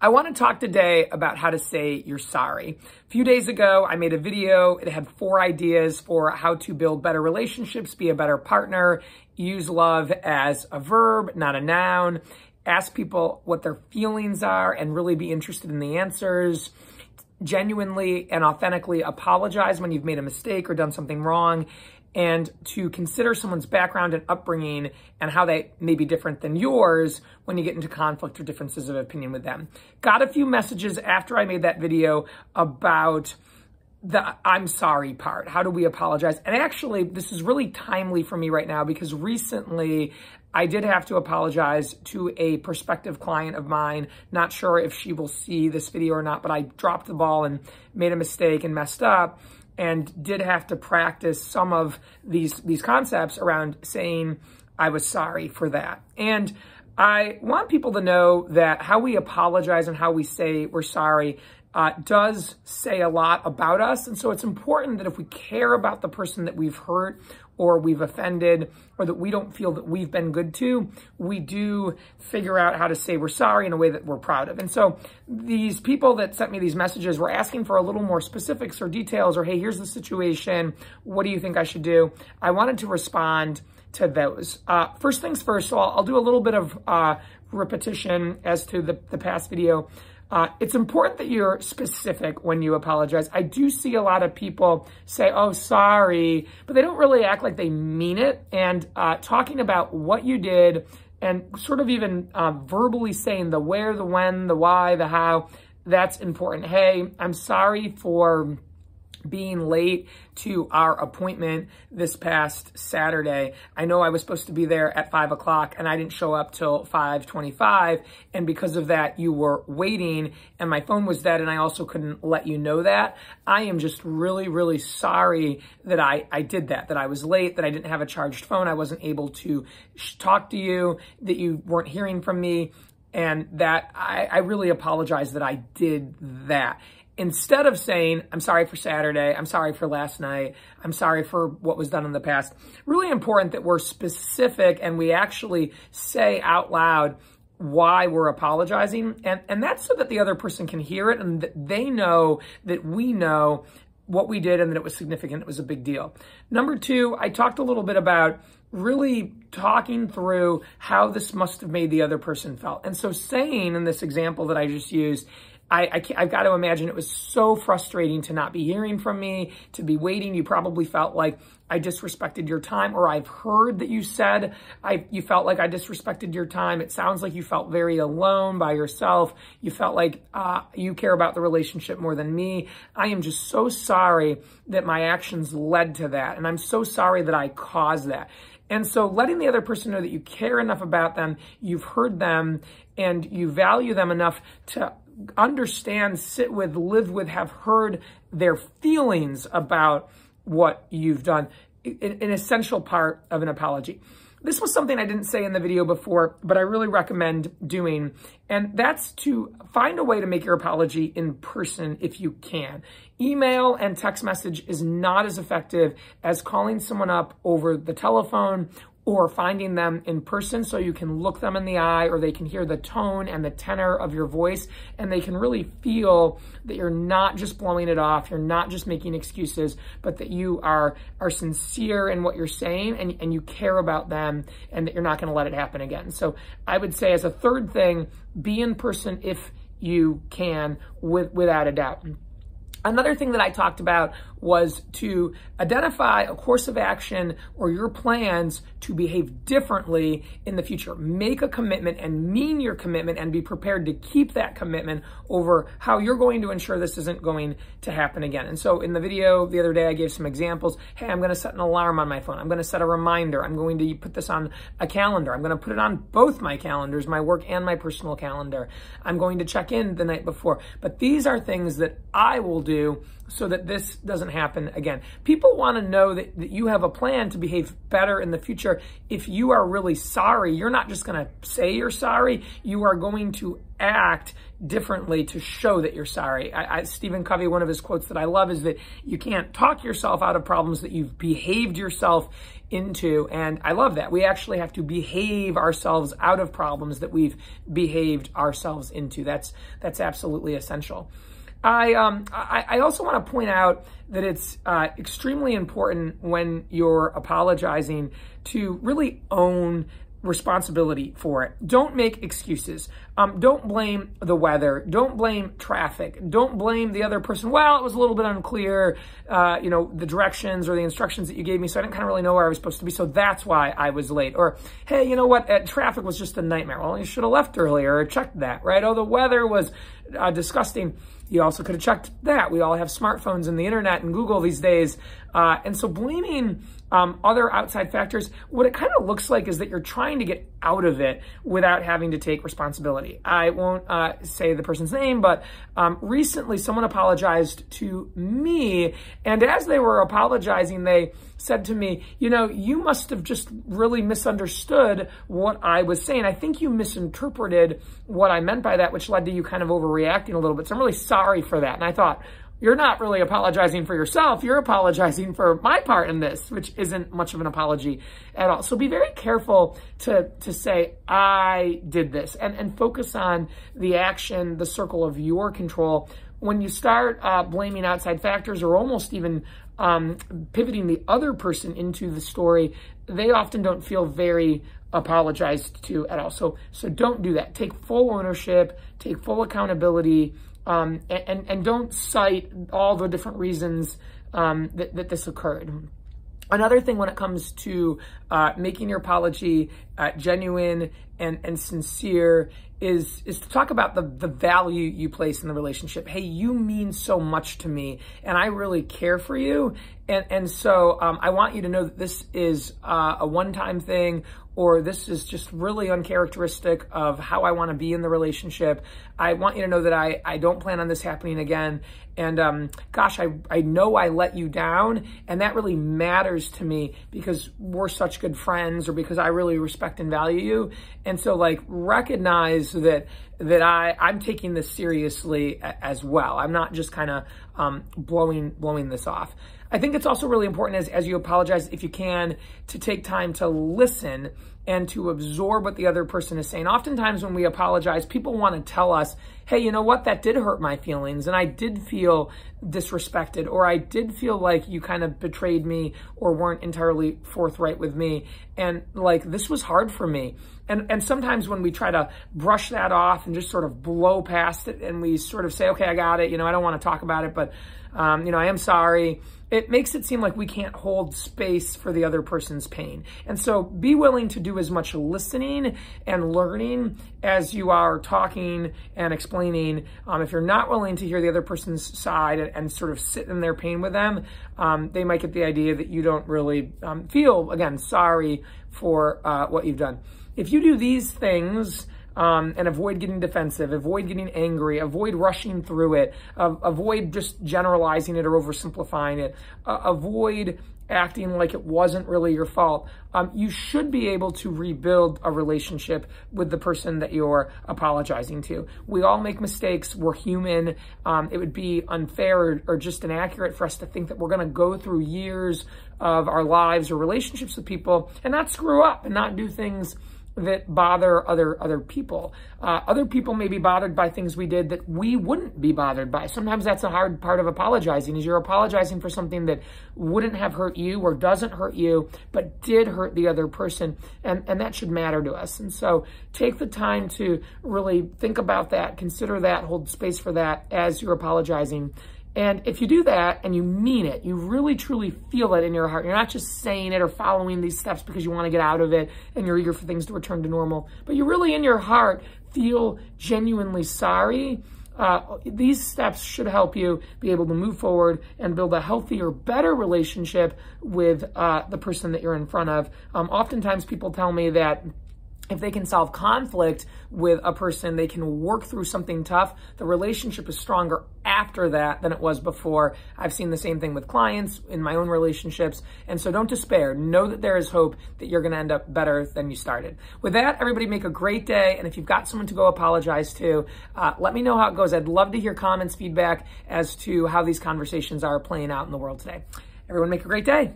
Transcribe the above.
I want to talk today about how to say you're sorry. A few days ago, I made a video. It had 4 ideas for how to build better relationships, be a better partner, use love as a verb, not a noun, ask people what their feelings are and really be interested in the answers, genuinely and authentically apologize when you've made a mistake or done something wrong, and to consider someone's background and upbringing and how they may be different than yours when you get into conflict or differences of opinion with them. Got a few messages after I made that video about the I'm sorry part. How do we apologize? And actually, this is really timely for me right now because recently I did have to apologize to a prospective client of mine. Not sure if she will see this video or not, but I dropped the ball and made a mistake and messed up, and did have to practice some of these concepts around saying I was sorry for that. And I want people to know that how we apologize and how we say we're sorry does say a lot about us. And so it's important that if we care about the person that we've hurt or we've offended or that we don't feel that we've been good to, we do figure out how to say we're sorry in a way that we're proud of. And so these people that sent me these messages were asking for a little more specifics or details or, hey, here's the situation. What do you think I should do? I wanted to respond to those. First things first, so I'll do a little bit of repetition as to the past video. It's important that you're specific when you apologize. I do see a lot of people say, oh, sorry, but they don't really act like they mean it. And talking about what you did and sort of even verbally saying the where, the when, the why, the how, that's important. Hey, I'm sorry for being late to our appointment this past Saturday. I know I was supposed to be there at 5 o'clock and I didn't show up till 5:25. And because of that, you were waiting and my phone was dead and I also couldn't let you know that. I am just really, really sorry that I did that I was late, that I didn't have a charged phone. I wasn't able to talk to you, that you weren't hearing from me, and that I really apologize that I did that. Instead of saying, I'm sorry for Saturday, I'm sorry for last night, I'm sorry for what was done in the past, really important that we're specific and we actually say out loud why we're apologizing. And that's so that the other person can hear it and that they know that we know what we did and that it was significant, it was a big deal. Number 2, I talked a little bit about really talking through how this must have made the other person felt. And so saying in this example that I just used, I've got to imagine it was so frustrating to not be hearing from me, to be waiting. You probably felt like I disrespected your time, or I've heard that you said you felt like I disrespected your time. It sounds like you felt very alone by yourself. You felt like you care about the relationship more than me. I am just so sorry that my actions led to that, and I'm so sorry that I caused that. And so letting the other person know that you care enough about them, you've heard them, and you value them enough to understand, sit with, live with, have heard their feelings about what you've done, an essential part of an apology. This was something I didn't say in the video before, but I really recommend doing, and that's to find a way to make your apology in person if you can. Email and text message is not as effective as calling someone up over the telephone or finding them in person so you can look them in the eye or they can hear the tone and the tenor of your voice and they can really feel that you're not just blowing it off, you're not just making excuses, but that you are sincere in what you're saying and you care about them and that you're not going to let it happen again. So I would say as a third thing, be in person if you can, without a doubt. Another thing that I talked about was to identify a course of action or your plans to behave differently in the future. Make a commitment and mean your commitment and be prepared to keep that commitment over how you're going to ensure this isn't going to happen again. And so in the video the other day, I gave some examples. Hey, I'm going to set an alarm on my phone. I'm going to set a reminder. I'm going to put this on a calendar. I'm going to put it on both my calendars, my work and my personal calendar. I'm going to check in the night before. But these are things that I will do do so that this doesn't happen again? People want to know that you have a plan to behave better in the future. If you are really sorry, you're not just going to say you're sorry. You are going to act differently to show that you're sorry. Stephen Covey, one of his quotes that I love is that you can't talk yourself out of problems that you've behaved yourself into. And I love that. We actually have to behave ourselves out of problems that we've behaved ourselves into. That's absolutely essential. I also want to point out that it's extremely important when you're apologizing to really own responsibility for it. Don't make excuses. Don't blame the weather. Don't blame traffic. Don't blame the other person. Well, it was a little bit unclear, the directions or the instructions that you gave me, so I didn't kind of really know where I was supposed to be, so that's why I was late. Or, hey, you know what? Traffic was just a nightmare. Well, you should have left earlier or checked that, right? Oh, the weather was disgusting. You also could have checked that. We all have smartphones and the internet and Google these days. And so blaming other outside factors, what it kind of looks like is that you're trying to get out of it without having to take responsibility. I won't say the person's name, but recently someone apologized to me. And as they were apologizing, they said to me, you must have just really misunderstood what I was saying. I think you misinterpreted what I meant by that, which led to you kind of overreacting a little bit. So I'm really sorry for that. And I thought, you're not really apologizing for yourself. You're apologizing for my part in this, which isn't much of an apology at all. So be very careful to say, I did this, and focus on the action, the circle of your control. When you start blaming outside factors or almost even pivoting the other person into the story, they often don't feel very apologized to at all. So don't do that. Take full ownership, take full accountability, and don't cite all the different reasons that this occurred. Another thing when it comes to making your apology genuine and sincere is to talk about the value you place in the relationship. Hey, you mean so much to me, and I really care for you. And so I want you to know that this is a one-time thing, or this is just really uncharacteristic of how I want to be in the relationship. I want you to know that I don't plan on this happening again. And gosh, I know I let you down, and that really matters to me because we're such good friends, or because I really respect and value you. And so recognize that I'm taking this seriously as well. I'm not just kind of blowing this off. I think it's also really important as you apologize, if you can, to take time to listen and to absorb what the other person is saying. Oftentimes when we apologize, people want to tell us, hey, you know what, that did hurt my feelings, and I did feel disrespected, or I did feel like you kind of betrayed me or weren't entirely forthright with me, and this was hard for me. And sometimes when we try to brush that off and just sort of blow past it, and we sort of say, okay, I got it, I don't want to talk about it, but I am sorry, it makes it seem like we can't hold space for the other person's pain. And so be willing to do as much listening and learning as you are talking and explaining. If you're not willing to hear the other person's side and sort of sit in their pain with them, they might get the idea that you don't really feel, again, sorry for what you've done. If you do these things, and avoid getting defensive, avoid getting angry, avoid rushing through it, avoid just generalizing it or oversimplifying it, avoid acting like it wasn't really your fault, you should be able to rebuild a relationship with the person that you're apologizing to. We all make mistakes. We're human. It would be unfair or just inaccurate for us to think that we're going to go through years of our lives or relationships with people and not screw up and not do things that bother other people. Other people may be bothered by things we did that we wouldn't be bothered by. Sometimes that's a hard part of apologizing, is you're apologizing for something that wouldn't have hurt you or doesn't hurt you, but did hurt the other person, and that should matter to us. And so take the time to really think about that, consider that, hold space for that as you're apologizing. And if you do that and you mean it, you really truly feel it in your heart, you're not just saying it or following these steps because you want to get out of it and you're eager for things to return to normal, but you really in your heart feel genuinely sorry, these steps should help you be able to move forward and build a healthier, better relationship with the person that you're in front of. Oftentimes people tell me that if they can solve conflict with a person, they can work through something tough, the relationship is stronger after that than it was before. I've seen the same thing with clients in my own relationships. And so don't despair. Know that there is hope that you're going to end up better than you started. With that, everybody make a great day. And if you've got someone to go apologize to, let me know how it goes. I'd love to hear comments, feedback as to how these conversations are playing out in the world today. Everyone make a great day.